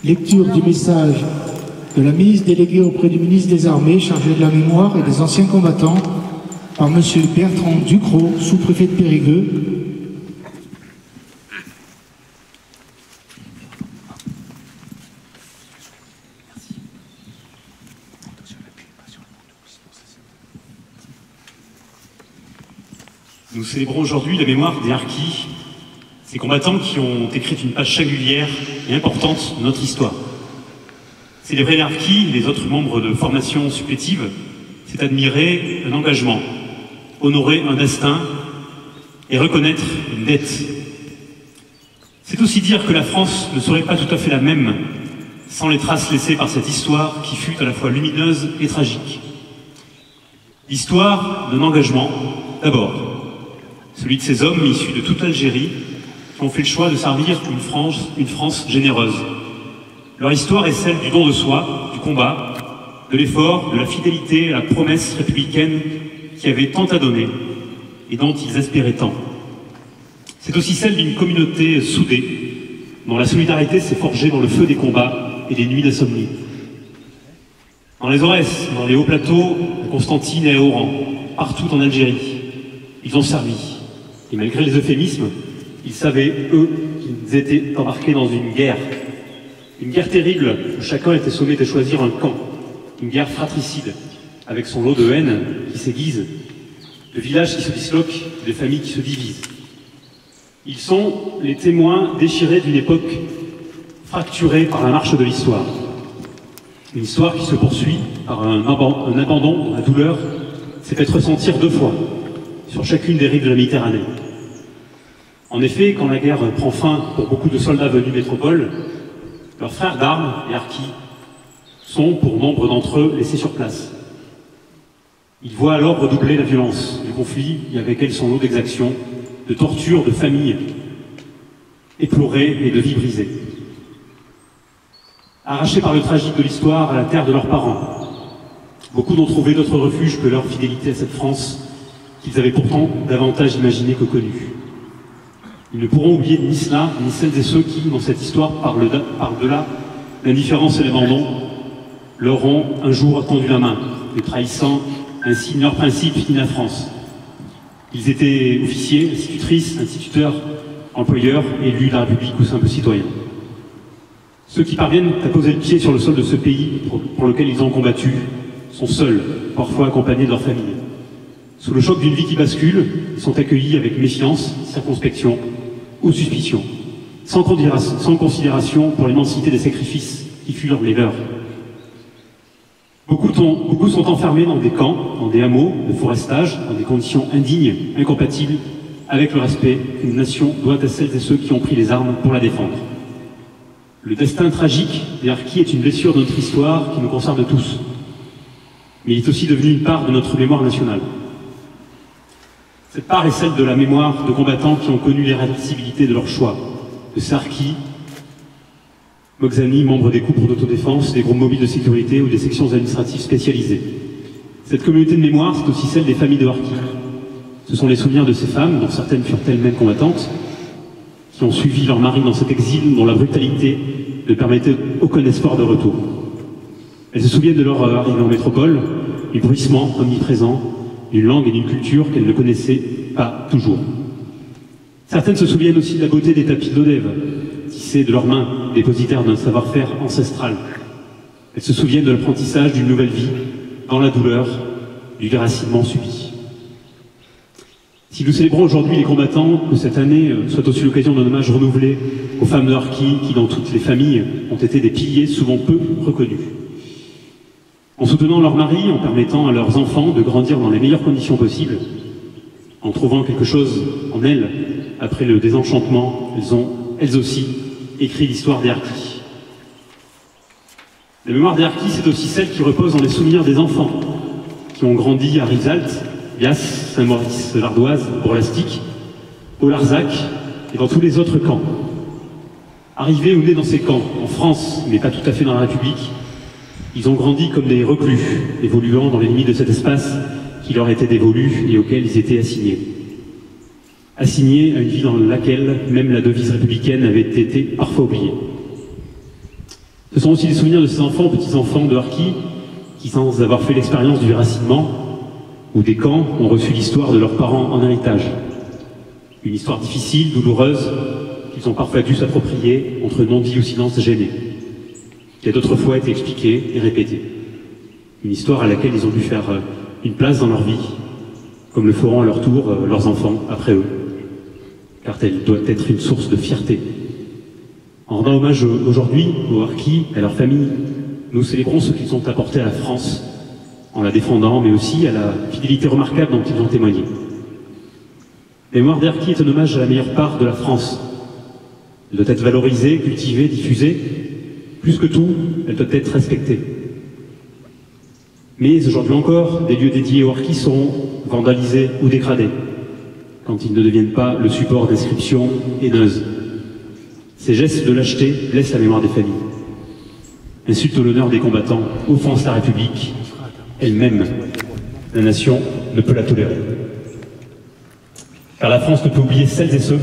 Lecture du message de la ministre déléguée auprès du ministre des Armées chargé de la mémoire et des anciens combattants par M. Bertrand Ducrot, sous-préfet de Périgueux. Nous célébrons aujourd'hui la mémoire des harkis, ces combattants qui ont écrit une page singulière et importante de notre histoire. Célébrer les harkis et les autres membres de formations supplétives, c'est admirer un engagement, honorer un destin et reconnaître une dette. C'est aussi dire que la France ne serait pas tout à fait la même sans les traces laissées par cette histoire qui fut à la fois lumineuse et tragique. L'histoire d'un engagement, d'abord, celui de ces hommes issus de toute l'Algérie qui ont fait le choix de servir une France généreuse. Leur histoire est celle du don de soi, du combat, de l'effort, de la fidélité à la promesse républicaine qui avait tant à donner et dont ils espéraient tant. C'est aussi celle d'une communauté soudée, dont la solidarité s'est forgée dans le feu des combats et des nuits d'insomnie. Dans les Aurès, dans les hauts plateaux, à Constantine et à Oran, partout en Algérie, ils ont servi. Et malgré les euphémismes, ils savaient, eux, qu'ils étaient embarqués dans une guerre terrible où chacun était sommé de choisir un camp, une guerre fratricide, avec son lot de haine qui s'aiguise, de villages qui se disloquent, de familles qui se divisent. Ils sont les témoins déchirés d'une époque fracturée par la marche de l'histoire. Une histoire qui se poursuit par un abandon dont la douleur s'est fait ressentir deux fois, sur chacune des rives de la Méditerranée. En effet, quand la guerre prend fin pour beaucoup de soldats venus métropole, leurs frères d'armes, les harkis, sont, pour nombre d'entre eux, laissés sur place. Ils voient alors redoubler la violence du conflit et avec elle son lot d'exactions, de tortures, de familles éplorées et de vies brisées. Arrachés par le tragique de l'histoire à la terre de leurs parents, beaucoup n'ont trouvé d'autre refuge que leur fidélité à cette France qu'ils avaient pourtant davantage imaginée que connue. Ils ne pourront oublier ni cela, ni celles et ceux qui, dans cette histoire, par-delà l'indifférence et l'abandon, leur ont un jour tendu la main, les trahissant ainsi ni leurs principes ni la France. Ils étaient officiers, institutrices, instituteurs, employeurs, élus de la République ou simples citoyens. Ceux qui parviennent à poser le pied sur le sol de ce pays pour lequel ils ont combattu sont seuls, parfois accompagnés de leur famille. Sous le choc d'une vie qui bascule, ils sont accueillis avec méfiance, circonspection ou suspicion, sans considération pour l'immensité des sacrifices qui furent les leurs. Beaucoup sont enfermés dans des camps, dans des hameaux de forestage, dans des conditions indignes, incompatibles avec le respect qu'une nation doit à celles et ceux qui ont pris les armes pour la défendre. Le destin tragique des harkis est une blessure de notre histoire qui nous concerne tous, mais il est aussi devenu une part de notre mémoire nationale. Cette part est celle de la mémoire de combattants qui ont connu l'irréversibilité de leur choix, de ces harkis, Moghzani, membres des couples d'autodéfense, des groupes mobiles de sécurité ou des sections administratives spécialisées. Cette communauté de mémoire, c'est aussi celle des familles de harkis. Ce sont les souvenirs de ces femmes, dont certaines furent elles-mêmes combattantes, qui ont suivi leur mari dans cet exil dont la brutalité ne permettait aucun espoir de retour. Elles se souviennent de leur arrivée en métropole, du bruissement omniprésent, d'une langue et d'une culture qu'elles ne connaissaient pas toujours. Certaines se souviennent aussi de la beauté des tapis de l'Odève, tissés de leurs mains, dépositaires d'un savoir-faire ancestral. Elles se souviennent de l'apprentissage d'une nouvelle vie, dans la douleur, du déracinement subi. Si nous célébrons aujourd'hui les combattants, que cette année soit aussi l'occasion d'un hommage renouvelé aux femmes de harkis qui, dans toutes les familles, ont été des piliers souvent peu reconnus. En soutenant leurs maris, en permettant à leurs enfants de grandir dans les meilleures conditions possibles, en trouvant quelque chose en elles, après le désenchantement, elles ont, elles aussi, écrit l'histoire des harkis. La mémoire des harkis, c'est aussi celle qui repose dans les souvenirs des enfants, qui ont grandi à Rivesaltes, Bias, Saint-Maurice, l'Ardoise, Bourg-Lastic, au Larzac et dans tous les autres camps. Arrivés ou nés dans ces camps, en France, mais pas tout à fait dans la République, ils ont grandi comme des reclus, évoluant dans les limites de cet espace qui leur était dévolu et auquel ils étaient assignés. Assignés à une vie dans laquelle même la devise républicaine avait été parfois oubliée. Ce sont aussi des souvenirs de ces enfants, petits-enfants de harkis, qui, sans avoir fait l'expérience du déracinement ou des camps, ont reçu l'histoire de leurs parents en héritage. Une histoire difficile, douloureuse, qu'ils ont parfois dû s'approprier entre non-dit ou silence gêné, qui a d'autres fois été expliquée et répétée. Une histoire à laquelle ils ont dû faire une place dans leur vie, comme le feront à leur tour leurs enfants après eux, car elle doit être une source de fierté. En rendant hommage aujourd'hui aux harkis et à leurs familles, nous célébrons ce qu'ils ont apporté à la France, en la défendant, mais aussi à la fidélité remarquable dont ils ont témoigné. La mémoire des harkis est un hommage à la meilleure part de la France. Elle doit être valorisée, cultivée, diffusée. Plus que tout, elle doit être respectée. Mais aujourd'hui encore, des lieux dédiés aux harkis sont vandalisés ou dégradés, quand ils ne deviennent pas le support d'inscriptions haineuses. Ces gestes de lâcheté blessent la mémoire des familles, insultent l'honneur des combattants, offensent la République elle-même. La nation ne peut la tolérer. Car la France ne peut oublier celles et ceux,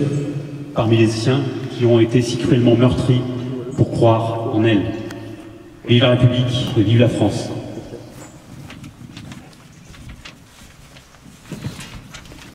parmi les siens, qui ont été si cruellement meurtris pour croire en elle. Vive la République et vive la France.